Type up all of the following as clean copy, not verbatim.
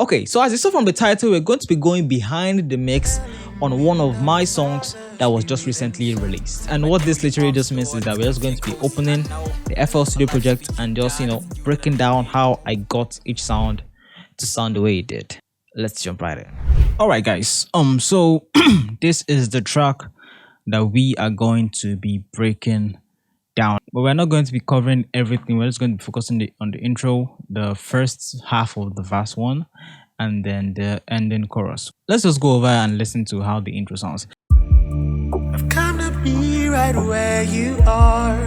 Okay, so as you saw from the title, we're going to be going behind the mix on one of my songs that was just recently released. And what this literally just means is that we're just going to be opening the FL Studio project and just, breaking down how I got each sound to sound the way it did. Let's jump right in. All right, guys. So this is the track that we are going to be breaking down, but we're not going to be covering everything. We're just going to be focusing on the intro, the first half of the verse 1, and then the ending chorus. Let's just go over and listen to how the intro sounds. I've come to be right where you are,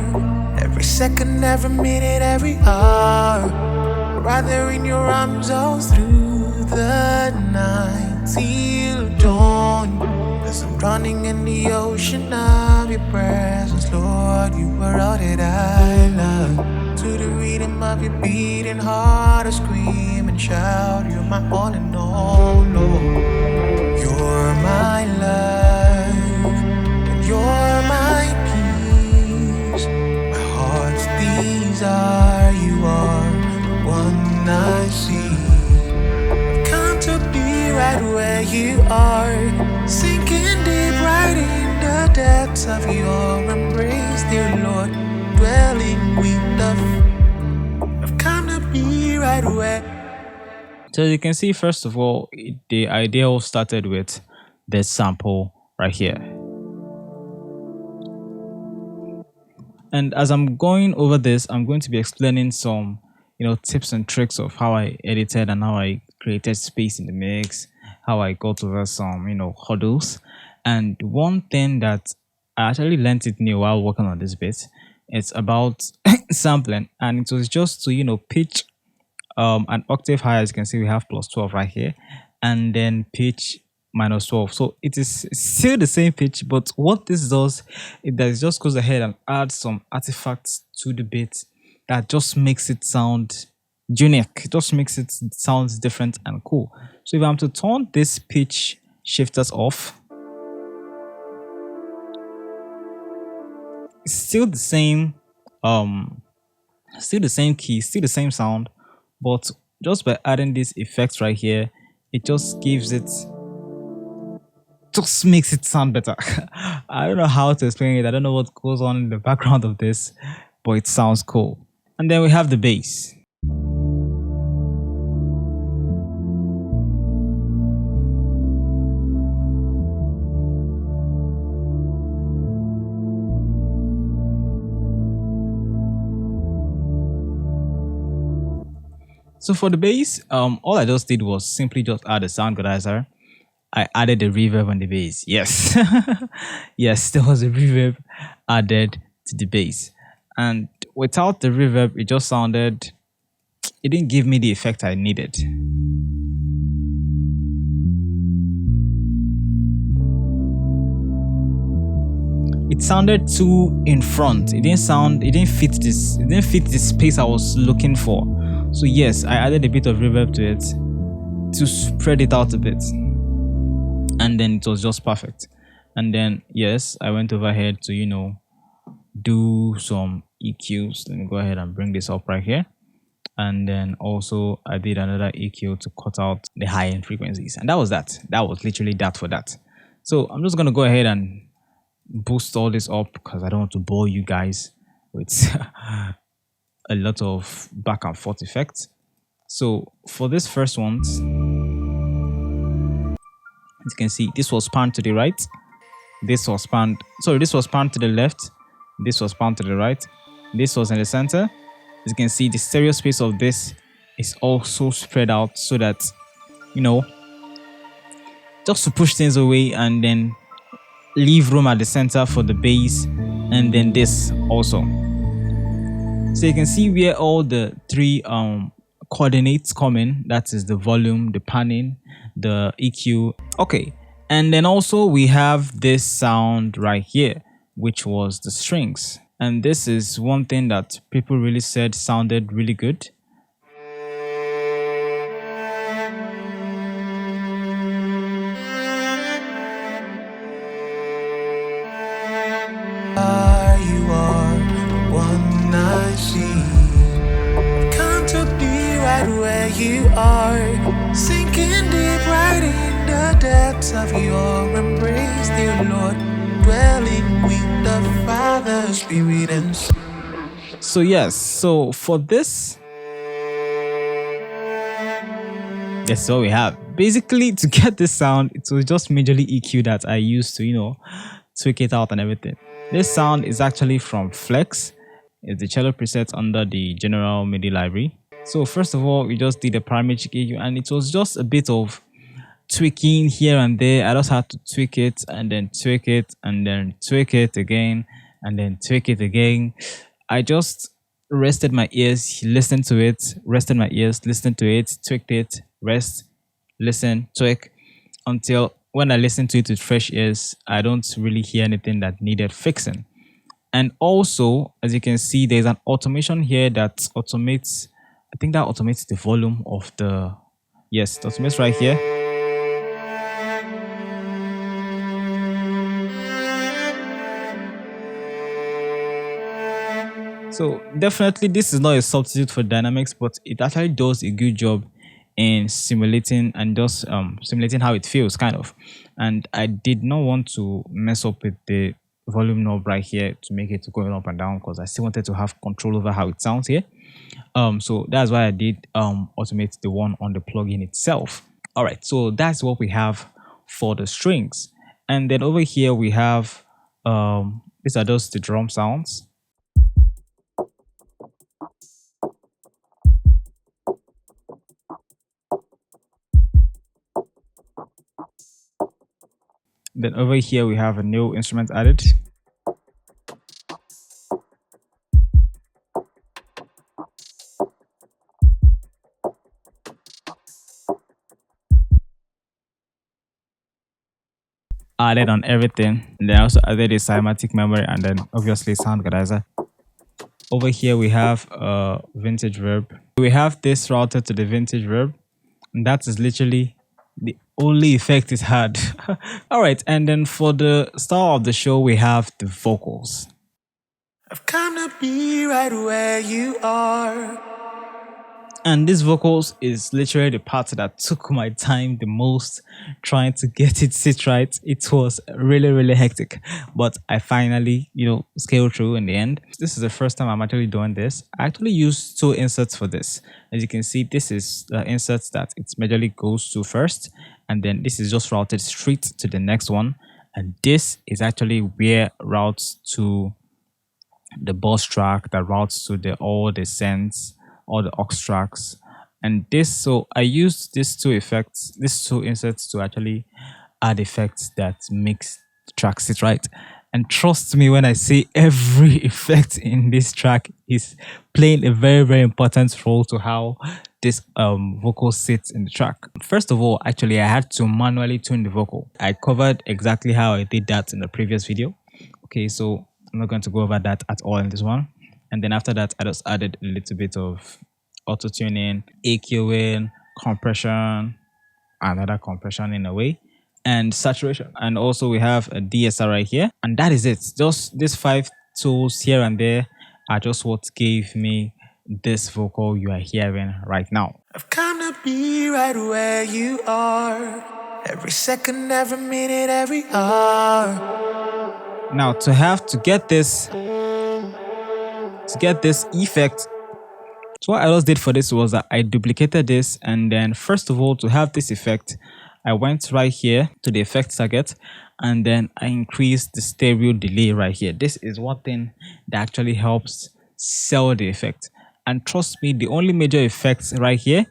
every second, every minute, every hour, rather in your arms all through the night till dawn. As I'm drowning in the ocean of your presence, Lord, you are all that I love. To the rhythm of your beating heart, I scream and shout, you're my all in all, Lord. You're my life, and you're my peace. My heart's desire, you are the one I see. I've come to be right where you are, sinking deep right in the depths of your embrace, dear Lord, dwelling with the I've come to be right where. So you can see, first of all, the idea all started with this sample right here. And as I'm going over this, I'm going to be explaining some, tips and tricks of how I edited and how I created space in the mix, how I got over some, hurdles. And one thing that I actually learned it new while working on this bit, it's about sampling, and it was just to, pitch an octave higher. As you can see, we have plus 12 right here, and then pitch minus 12. So it is still the same pitch, but what this does, it just goes ahead and adds some artifacts to the bit that just makes it sound unique. It just makes it sound different and cool. So if I'm to turn this pitch shifters off, it's still the same key, still the same sound, but just by adding this effect right here, it just makes it sound better. I don't know how to explain it. I don't know what goes on in the background of this, but it sounds cool. And then we have the bass. So for the bass, all I just did was simply just add a sound equalizer. I added the reverb on the bass. Yes. Yes, there was a reverb added to the bass. And without the reverb, it just sounded, it didn't give me the effect I needed. It sounded too in front. It didn't fit the space I was looking for. So yes, I added a bit of reverb to it to spread it out a bit. And then it was just perfect. And then yes, I went overhead to do some EQs. Let me go ahead and bring this up right here. And then also I did another EQ to cut out the high end frequencies. And that was that. That was literally that for that. So I'm just gonna go ahead and boost all this up because I don't want to bore you guys with a lot of back and forth effects. So for this first one, as you can see, this was panned to the right, this was panned to the left, this was panned to the right, this was in the center. As you can see, the stereo space of this is also spread out so that just to push things away and then leave room at the center for the bass, and then this also. So you can see where all the three coordinates come in. That is the volume, the panning, the EQ. Okay, and then also we have this sound right here, which was the strings. And this is one thing that people really said sounded really good. You are the one I see. Come to be right where you are, sink depths of your embrace, dear Lord, dwelling with the Father, Spirit, and Son. So yes, so for this, that's what we have. Basically, to get this sound, it was just majorly EQ that I used to, tweak it out and everything. This sound is actually from Flex. It's the cello preset under the general MIDI library. So first of all, we just did a parametric EQ, and it was just a bit of tweaking here and there. I just had to tweak it and then tweak it and then tweak it again and then tweak it again. I just rested my ears, listened to it, rested my ears, listened to it, tweaked it, rest, listen, tweak, until when I listen to it with fresh ears, I don't really hear anything that needed fixing. And also, as you can see, there's an automation here that automates, I think that automates the volume of the, yes, it automates right here. So definitely this is not a substitute for dynamics, but it actually does a good job in simulating and just simulating how it feels kind of. And I did not want to mess up with the volume knob right here to make it going up and down, because I still wanted to have control over how it sounds here. So that's why I did automate the one on the plugin itself. All right, so that's what we have for the strings. And then over here we have these are just the drum sounds. Then over here we have a new instrument added. Added on everything. And then I also added a cymatic memory and then obviously sound organizer. Over here we have vintage verb. We have this routed to the vintage verb, and that is literally the only effect it had. All right, and then for the star of the show we have the vocals. I've come to be right where you are. And this vocals is literally the part that took my time the most trying to get it sit right. It was really, really hectic, but I finally, scaled through in the end. This is the first time I'm actually doing this. I actually used two inserts for this. As you can see, this is the inserts that it majorly goes to first, and then this is just routed straight to the next one. And this is actually where routes to the bus track that routes to all the sends, all the aux tracks, and this. So I used these two inserts to actually add effects that makes the track sit right. And trust me when I say every effect in this track is playing a very, very important role to how this vocal sits in the track. First of all, actually, I had to manually tune the vocal. I covered exactly how I did that in the previous video. Okay, so I'm not going to go over that at all in this one. And then after that, I just added a little bit of auto tuning, EQing, compression, another compression in a way, and saturation. And also we have a DSR right here. And that is it. Just these 5 tools here and there are just what gave me this vocal you are hearing right now. I've come to be right where you are. Every second, every minute, every hour. Now to get this effect, so what I just did for this was that I duplicated this, and then first of all, to have this effect, I went right here to the effect target, and then I increased the stereo delay right here. This is one thing that actually helps sell the effect. And trust me, the only major effect right here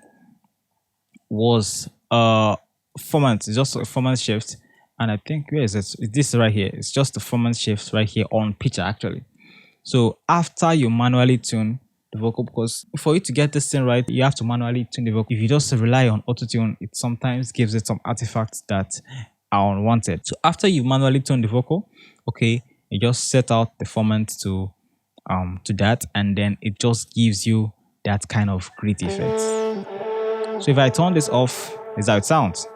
was performance. It's just a performance shift, and I think where is it? This right here. It's just the performance shift right here on pitcher actually. So after you manually tune the vocal, because for you to get this thing right, you have to manually tune the vocal. If you just rely on auto-tune, it sometimes gives it some artifacts that are unwanted. So after you manually tune the vocal, okay, you just set out the format to that, and then it just gives you that kind of great effect. So if I turn this off, this is how it sounds.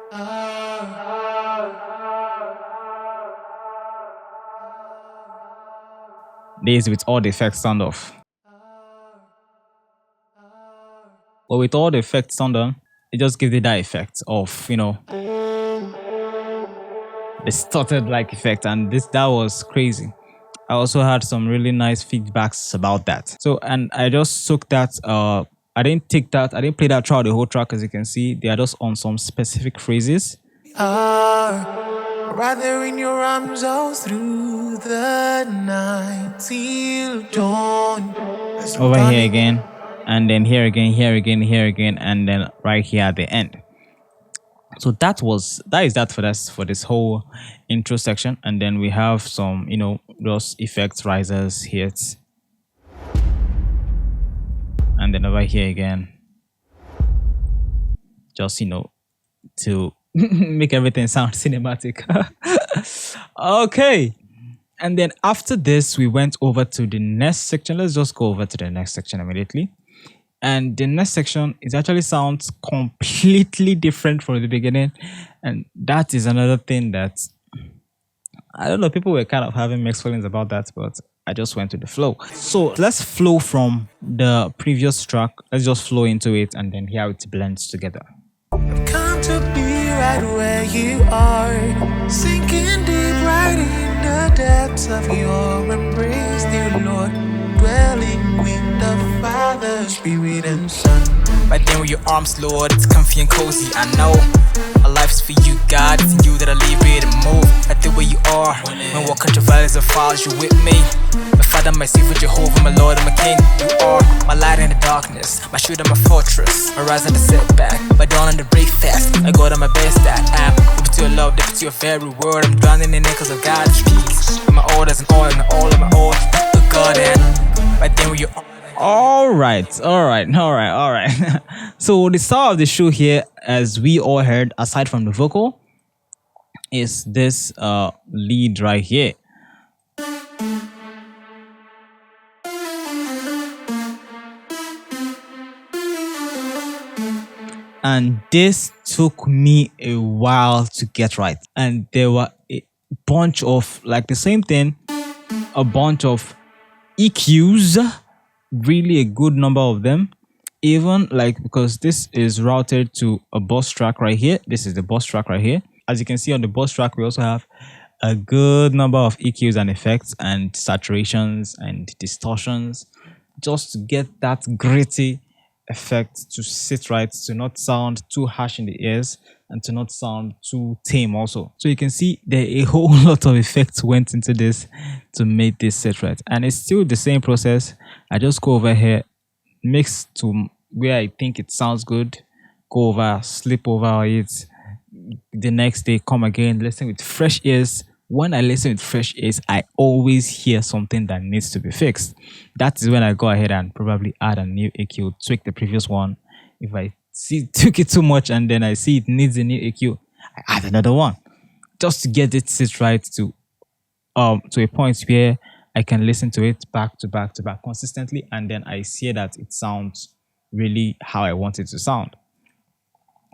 This with all the effects turned off. But with all the effects turned on, it just gives you that effect of, distorted like effect, and that was crazy. I also had some really nice feedbacks about that. So, and I just took that. I didn't play that throughout the whole track. As you can see, they are just on some specific phrases. Are rather in your arms all through the night till dawn. As I'm Over here running, again, and then here again, here again, here again, and then right here at the end. So that is that for this whole intro section, and then we have some those effects, risers, hits, and then over here again, just to make everything sound cinematic. Okay. And then after this, we went over to the next section. Let's just go over to the next section immediately. And the next section is actually sounds completely different from the beginning. And that is another thing that I don't know, people were kind of having mixed feelings about that, but I just went with the flow. So let's flow from the previous track. Let's just flow into it and then hear how it blends together. come to be right where you are, sinking deep right in the depths of your embrace, dear Lord, dwelling with the Father, Spirit, and Son. Right there with your arms, Lord, it's comfy and cozy. I know our life's for you, God. It's in you that I live, it and move. Right there where you are. When walking through valleys of fires, you're with me. My Father, my Savior, Jehovah, my Lord, and my King. You are my light in the darkness, my shield and my fortress, my rise in the setback, my dawn and the break fast. I go to my best that I am. Deep to your love, deep to your very word. I'm drowning in echoes of God's peace. My orders and oil, and all of my oil. Good God, and right there where you are. All right. So the star of the show here, as we all heard, aside from the vocal, is this lead right here. And this took me a while to get right. And there were a bunch of, like the same thing, a bunch of EQs, really a good number of them. Even like, because this is routed to a boss track right here. This is the boss track right here. As you can see on the boss track, we also have a good number of EQs and effects and saturations and distortions, just to get that gritty effect to sit right, to not sound too harsh in the ears and to not sound too tame also. So you can see there a whole lot of effects went into this to make this sit right, and it's still the same process. I just go over here, mix to where I think it sounds good, go over, sleep over it, the next day come again, listen with fresh ears. When I listen with fresh ears, I always hear something that needs to be fixed. That is when I go ahead and probably add a new EQ, tweak the previous one. If I see took it too much and then I see it needs a new EQ, I add another one, just to get it sit right to a point where I can listen to it back to back to back consistently, and then I see that it sounds really how I want it to sound.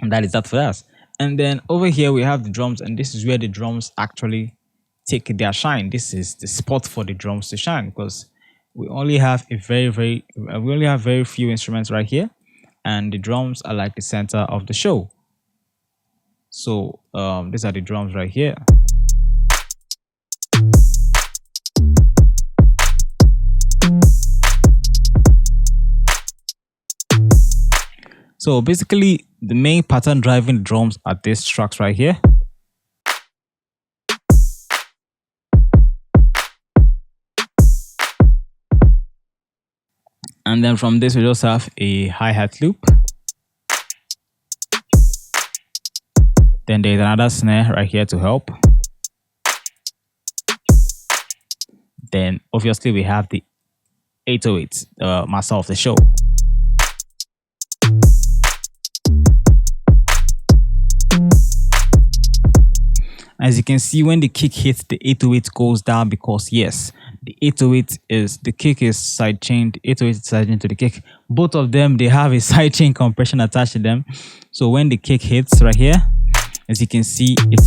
And that is that for us. And then over here we have the drums, and this is where the drums actually take their shine. This is the spot for the drums to shine, because we only have we only have very few instruments right here, and the drums are like the center of the show. So these are the drums right here. So basically the main pattern driving the drums are these tracks right here. And then from this, we just have a hi-hat loop. Then there's another snare right here to help. Then obviously we have the 808, the master of the show. As you can see, when the kick hits, the 808 goes down, because yes, the 808 is, the kick is sidechained, 808 is sidechained to the kick. Both of them, they have a sidechain compression attached to them. So when the kick hits right here, as you can see, it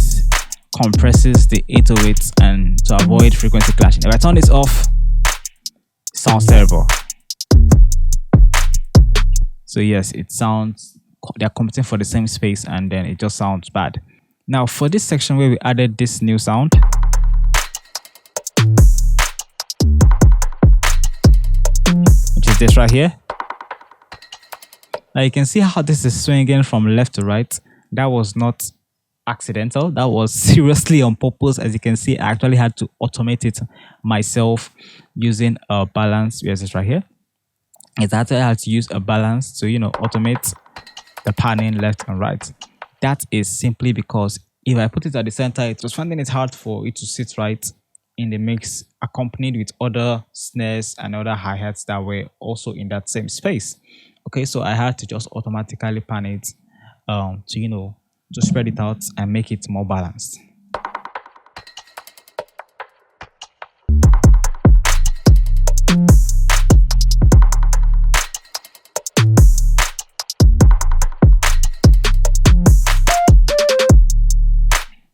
compresses the 808 and to avoid frequency clashing. If I turn this off, it sounds terrible. So yes, it sounds, they're competing for the same space, and then it just sounds bad. Now for this section where we added this new sound, which is this right here. Now you can see how this is swinging from left to right. That was not accidental. That was seriously on purpose. As you can see, I actually had to automate it myself using a balance. Where's this right here? It's actually had to use a balance to, automate the panning left and right. That is simply because if I put it at the center, it was finding it hard for it to sit right in the mix, accompanied with other snares and other hi-hats that were also in that same space. Okay, so I had to just automatically pan it to spread it out and make it more balanced.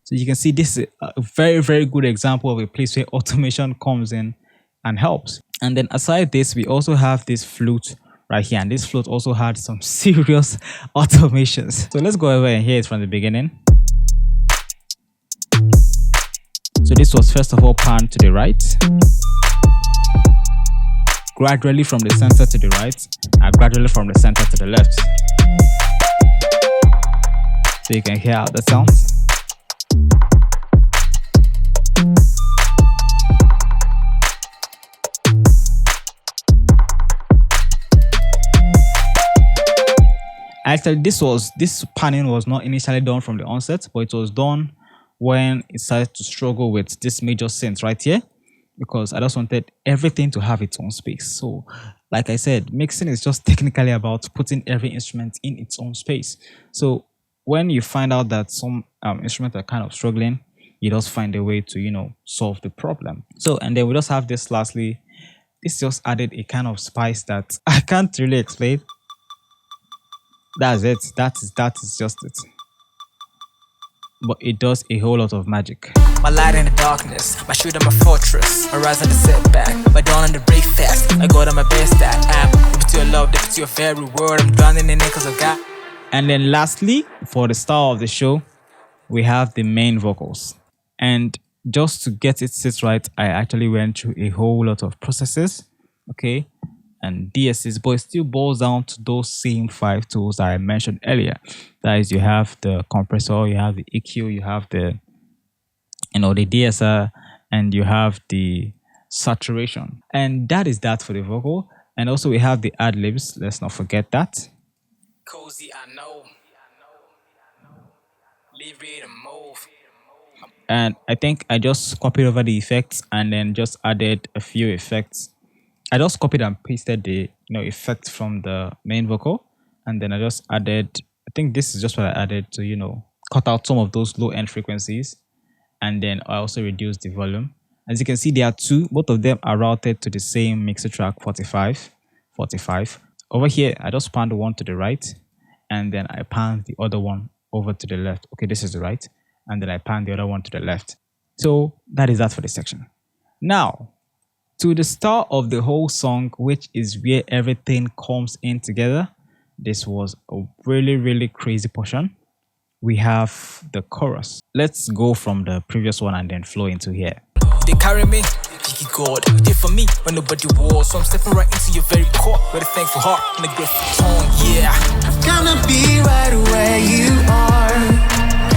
So you can see this is a very, very good example of a place where automation comes in and helps. And then aside this, we also have this flute right here. And this flute also had some serious automations. So let's go over and hear it from the beginning. So this was first of all panned to the right, gradually from the center to the right, and gradually from the center to the left. So you can hear how that sounds. Actually, this panning was not initially done from the onset, but it was done when it started to struggle with this major synth right here, because I just wanted everything to have its own space. So, like I said, mixing is just technically about putting every instrument in its own space. So when you find out that some instruments are kind of struggling, you just find a way to, solve the problem. So, and then we just have this lastly, this just added a kind of spice that I can't really explain. That's it. That is just it. But it does a whole lot of magic. My light in the darkness, my shield and my fortress, my rise on the setback, my dawn on the break fast. I go to my best that I am. If it's your love, if it's your very word, I'm drowning in it cause of God. And then lastly, for the star of the show, we have the main vocals. And just to get it sit right, I actually went through a whole lot of processes, okay, and DSs, but it still boils down to those same 5 tools that I mentioned earlier. That is, you have the compressor, you have the EQ, you have the DSR, and you have the saturation. And that is that for the vocal. And also we have the ad-libs. Let's not forget that. Cozy, I know. Leave it and move. And I think I just copied over the effects and then just added a few effects. I just copied and pasted the effect from the main vocal, and then I just added, I think this is just what I added to cut out some of those low end frequencies, and then I also reduced the volume. As you can see, there are two, both of them are routed to the same mixer track 45. Over here I just panned one to the right, and then I panned the other one over to the left. Okay, this is the right, and then I panned the other one to the left. So that is that for this section. Now to the start of the whole song, which is where everything comes in together. This was a really, really crazy portion. We have the chorus. Let's go from the previous one and then flow into here. They carry me, Kiki God. You did for me when nobody was. So I'm stepping right into your very core. With a thankful heart and a grateful tongue, yeah. I've gotta be right where you are.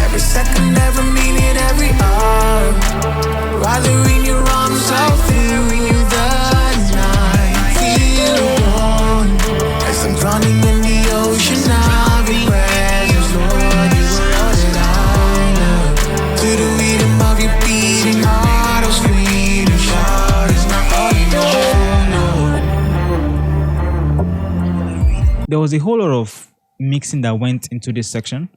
Every second, every minute, every hour. Rather in your arms, I'll feel you the night. Feel alone as I'm drowning in the ocean. I'll be present, Lord. You were all that I love. To the rhythm of your beating heart, I'll scream and shout. It's not all you know. There was a whole lot of mixing that went into this section.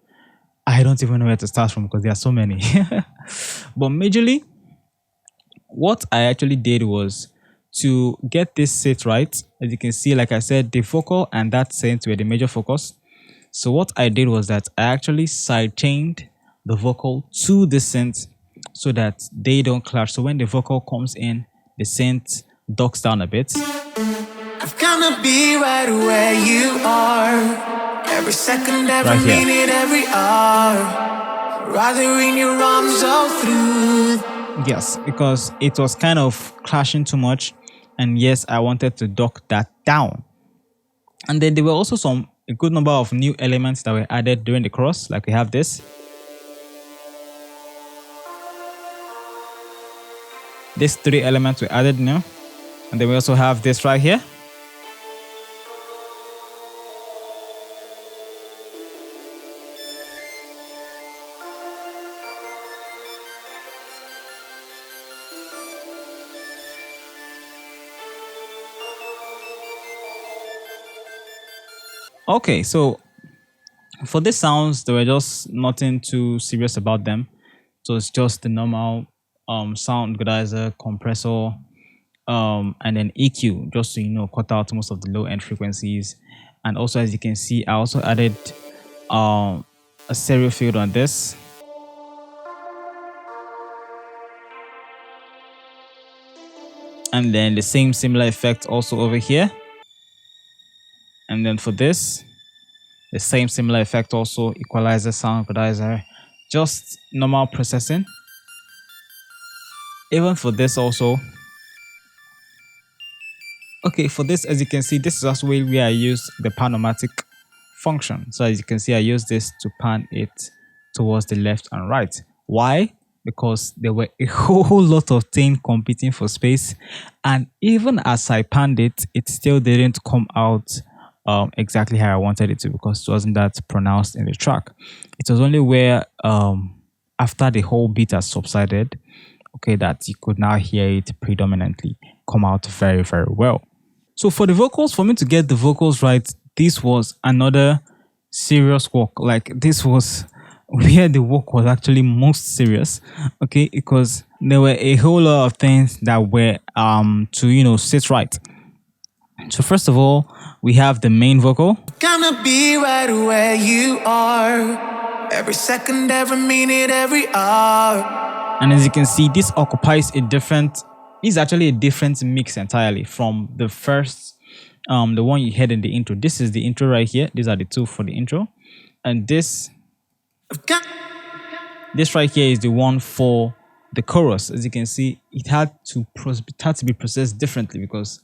I don't even know where to start from because there are so many. But majorly, what I actually did was to get this sit right. As you can see, like I said, the vocal and that synth were the major focus. So what I did was that I actually sidechained the vocal to the synth so that they don't clash. So when the vocal comes in, the synth ducks down a bit. I've gotta be right where you are. Every second, every Right here. minute, every hour. Rather in your arms all through. Yes, because it was kind of clashing too much. And yes, I wanted to dock that down. And then there were also a good number of new elements that were added during the chorus. Like we have this. These three elements were added now. And then we also have this right here. Okay, so for these sounds, there were just nothing too serious about them. So it's just the normal sound equalizer, compressor, and then EQ, just to cut out most of the low end frequencies. And also, as you can see, I also added a stereo field on this. And then the same similar effect also over here. And then for this, the same similar effect also, equalizer, sound equalizer, just normal processing. Even for this also. Okay, for this, as you can see, this is also where I use the pan-o-matic function. So as you can see, I use this to pan it towards the left and right. Why? Because there were a whole lot of things competing for space. And even as I panned it, it still didn't come out exactly how I wanted it to, because it wasn't that pronounced in the track. It was only where after the whole beat has subsided, okay, that you could now hear it predominantly come out very, very well. So for the vocals, for me to get the vocals right, this was another serious work. Like this was where the work was actually most serious, okay, because there were a whole lot of things that were to sit right. So first of all, we have the main vocal. Gonna be right where you are. Every second, every minute, every hour. And as you can see, this occupies is actually a different mix entirely from the first, the one you heard in the intro. This is the intro right here. These are the two for the intro. And this right here is the one for the chorus. As you can see, it had to be processed differently because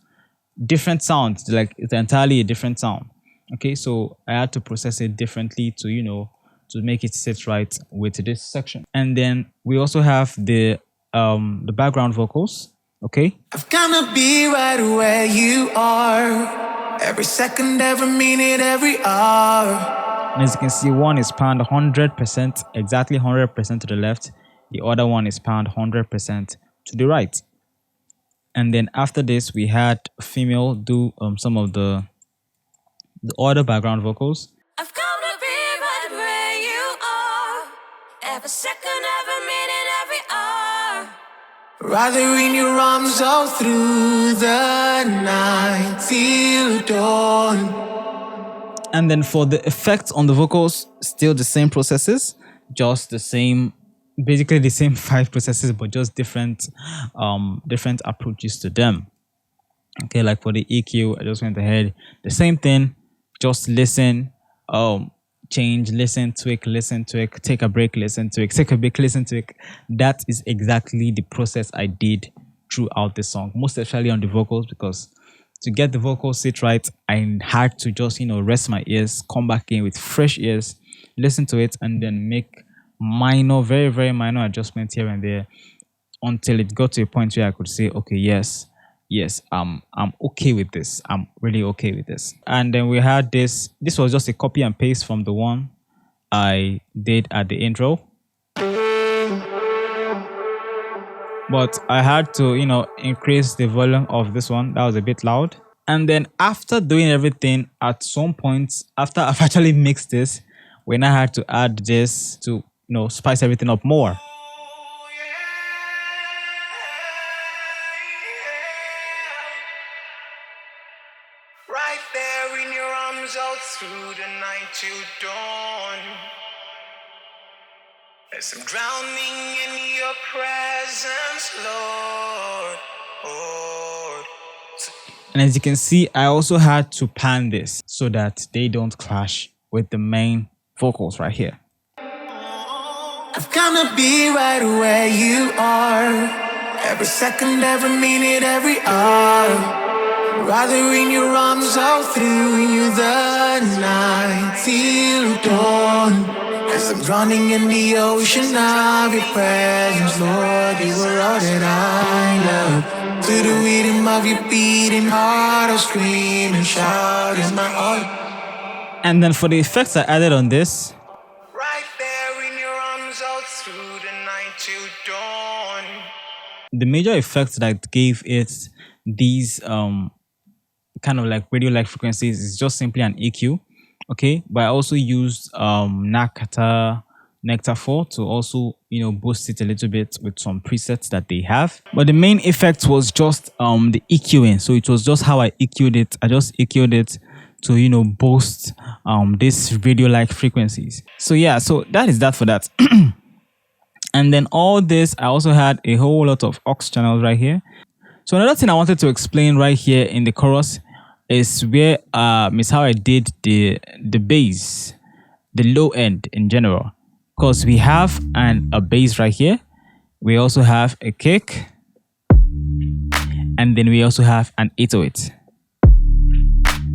different sounds, like it's entirely a different sound. Okay, so I had to process it differently to to make it sit right with this section. And then we also have the background vocals. Okay, I've gotta be right where you are. Every second, every minute, every hour. and as you can see, one is panned 100%, exactly 100% to the left. The other one is panned 100% to the right. And then after this, we had female do some of the other background vocals. I've come to be right where you are. Every second, every minute, every hour. Rather in your arms all through the night till dawn. And then for the effects on the vocals, still the same processes, just the same, basically the same 5 processes, but just different approaches to them. Okay, like for the EQ, I just went ahead, the same thing, just listen, change, listen, tweak, take a break, listen, tweak, take a break, listen, tweak. That is exactly the process I did throughout the song, most especially on the vocals, because to get the vocals sit right, I had to just rest my ears, come back in with fresh ears, listen to it, and then make minor, very, very minor adjustments here and there until it got to a point where I could say, okay, yes, I'm okay with this. I'm really okay with this. And then we had this was just a copy and paste from the one I did at the intro. But I had to, increase the volume of this one. That was a bit loud. And then after doing everything, at some point, after I've actually mixed this, when I had to add this to, spice everything up more. Right there in your arms all through the night till dawn. As I'm drowning in your presence, Lord. And as you can see, I also had to pan this so that they don't clash with the main vocals right here. I've come to be right where you are. Every second, every minute, every hour. Rather in your arms all through the night till dawn. As I'm drowning in the ocean of your presence, Lord, you are all that I love. To the rhythm of your beating heart, I'll scream and shout in my heart. And then for the effects I added on this, Right there in your arms all through the night till dawn. the major effects that I gave it these kind of like radio-like frequencies is just simply an EQ. Okay, but I also used Nectar 4 to also boost it a little bit with some presets that they have. But the main effect was just the EQing. So it was just how I EQ'd it. I just EQ'd it to boost these radio-like frequencies. So yeah, so that is that for that. And then all this, I also had a whole lot of aux channels right here. So another thing I wanted to explain right here in the chorus is where is how I did the bass, the low end in general. Because we have a bass right here. We also have a kick. And then we also have an 808.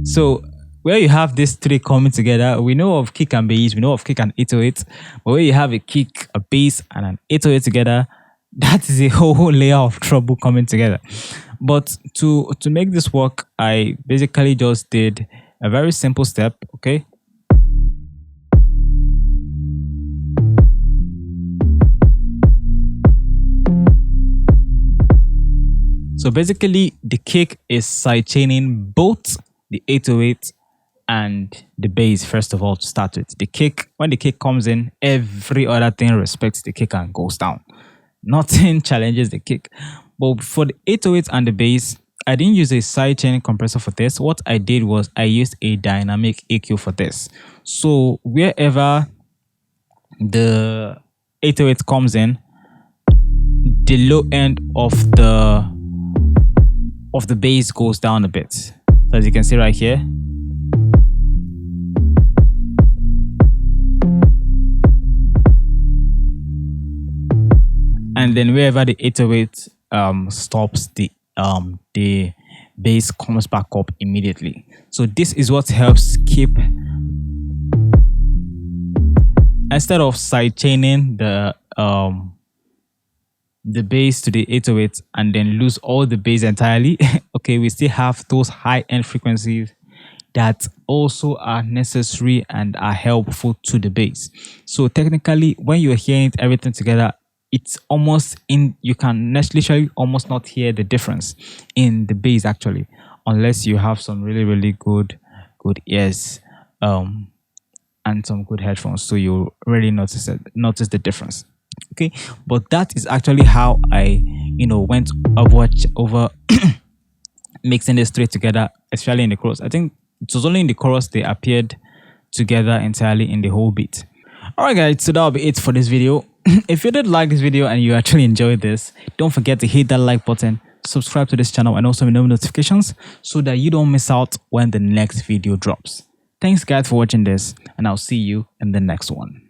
So where you have these three coming together, we know of kick and bass, we know of kick and 808. But where you have a kick, a bass, and an 808 together, that is a whole layer of trouble coming together. But to make this work, I basically just did a very simple step, okay? So basically, the kick is sidechaining both the 808 and the bass, first of all, to start with. The kick, when the kick comes in, every other thing respects the kick and goes down. Nothing challenges the kick. But for the 808 and the bass, I didn't use a sidechain compressor for this. What I did was I used a dynamic EQ for this. So wherever the 808 comes in, the low end of the bass goes down a bit. So as you can see right here. And then wherever the 808 stops, the bass comes back up immediately. So this is what helps keep, instead of sidechaining the bass to the 808 and then lose all the bass entirely. Okay, we still have those high-end frequencies that also are necessary and are helpful to the bass. So technically, when you're hearing everything together, it's almost you can literally almost not hear the difference in the bass actually, unless you have some really, really good ears and some good headphones, so you really notice the difference. Okay, but that is actually how I went over mixing these three together, especially in the chorus. I think it was only in the chorus they appeared together entirely in the whole beat. Alright guys, so that'll be it for this video. If you did like this video and you actually enjoyed this, don't forget to hit that like button, subscribe to this channel, and also enable notifications so that you don't miss out when the next video drops. Thanks guys for watching this, and I'll see you in the next one.